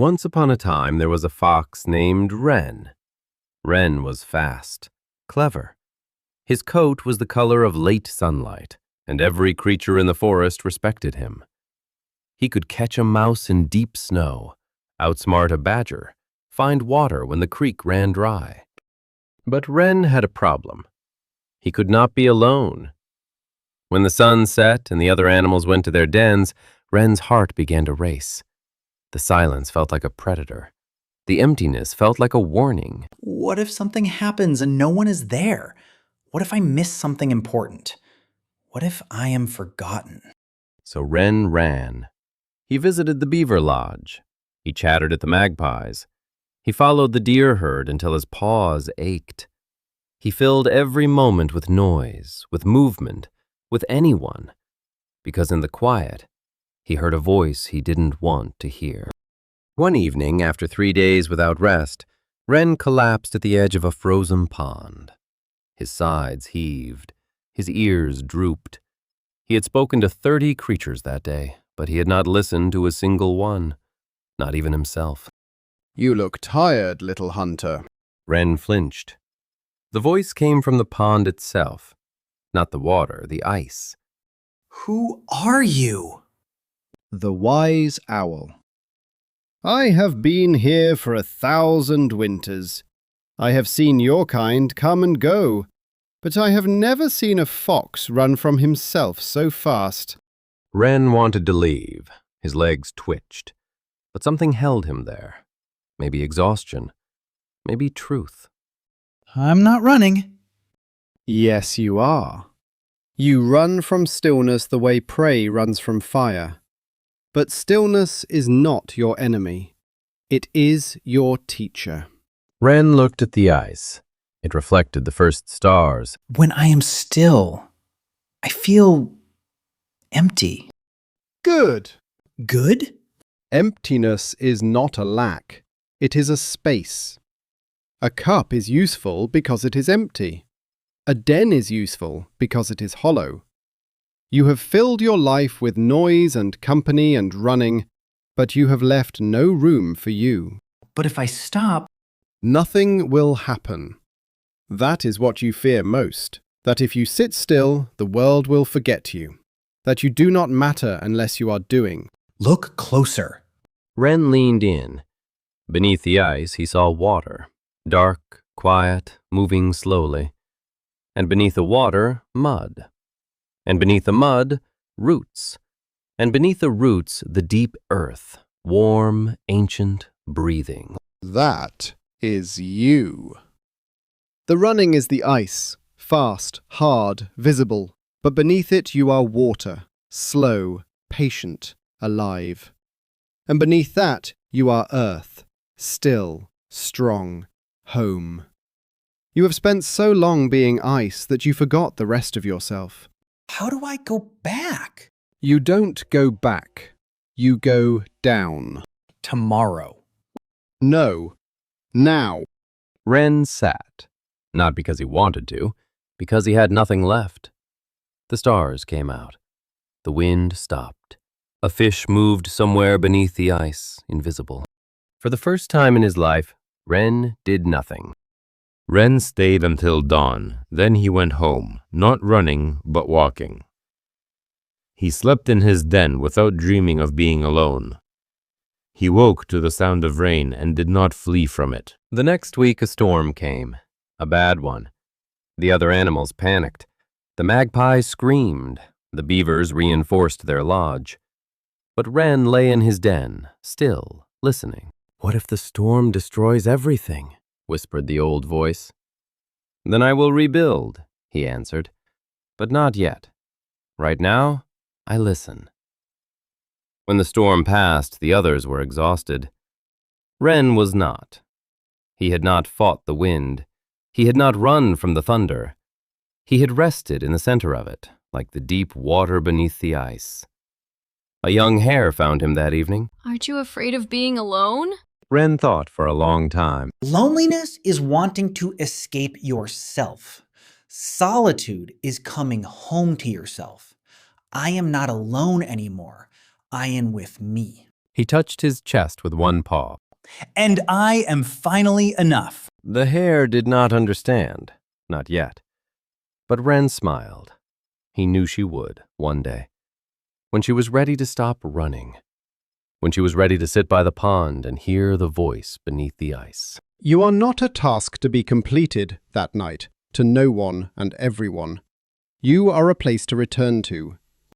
Once upon a time there was a fox named Renn. Renn was fast, clever. His coat was the color of late sunlight, and every creature in the forest respected him. He could catch a mouse in deep snow, outsmart a badger, find water when the creek ran dry. But Renn had a problem. He could not be alone. When the sun set and the other animals went to their dens, Renn's heart began to race. The silence felt like a predator. The emptiness felt like a warning. What if something happens and no one is there? What if I miss something important? What if I am forgotten? So Renn ran. He visited the beaver lodge. He chattered at the magpies. He followed the deer herd until his paws ached. He filled every moment with noise, with movement, with anyone, because in the quiet, he heard a voice he didn't want to hear. One evening, after 3 days without rest, Renn collapsed at the edge of a frozen pond. His sides heaved. His ears drooped. He had spoken to 30 creatures that day, but he had not listened to a single one, not even himself. "You look tired, little hunter." Renn flinched. The voice came from the pond itself, not the water, the ice. Who are you? The wise owl. "I have been here for 1,000 winters. I have seen your kind come and go, but I have never seen a fox run from himself so fast." Renn wanted to leave. His legs twitched, but something held him there. Maybe exhaustion, maybe truth. I'm not running. Yes, you are. You run from stillness the way prey runs from fire. But stillness is not your enemy. It is your teacher. Renn looked at the ice. It reflected the first stars. When I am still, I feel empty. Good. Good? Emptiness is not a lack. It is a space. A cup is useful because it is empty. A den is useful because it is hollow. You have filled your life with noise and company and running, but you have left no room for you. But if I stop, Nothing will happen. That is what you fear most, that if you sit still, the world will forget you, that you do not matter unless you are doing. look closer. Renn leaned in. Beneath the ice, he saw water, dark, quiet, moving slowly. And beneath the water, mud. And beneath the mud, roots. And beneath the roots, the deep earth, warm, ancient, breathing. That is you. The running is the ice, fast, hard, visible, but beneath it you are water, slow, patient, alive. And beneath that you are earth, still, strong, home. You have spent so long being ice that you forgot the rest of yourself. How do I go back? You don't go back. You go down. Tomorrow. No. Now. Renn sat, not because he wanted to, because he had nothing left. The stars came out. The wind stopped. A fish moved somewhere beneath the ice, invisible. For the first time in his life, Renn did nothing. Renn stayed until dawn, then he went home, not running, but walking. He slept in his den without dreaming of being alone. He woke to the sound of rain and did not flee from it. The next week a storm came, a bad one. The other animals panicked. The magpies screamed. The beavers reinforced their lodge. But Renn lay in his den, still, listening. "What if the storm destroys everything?" whispered the old voice. "Then I will rebuild," he answered. "But not yet. Right now, I listen." When the storm passed, the others were exhausted. Renn was not. He had not fought the wind. He had not run from the thunder. He had rested in the center of it, like the deep water beneath the ice. A young hare found him that evening. Aren't you afraid of being alone? Renn thought for a long time. Loneliness is wanting to escape yourself. Solitude is coming home to yourself. I am not alone anymore. I am with me. He touched his chest with one paw. And I am finally enough. The hare did not understand, not yet. But Renn smiled. He knew she would, one day. When she was ready to stop running. When she was ready to sit by the pond and hear the voice beneath the ice. You are not a task to be completed that night, to no one and everyone. You are a place to return to,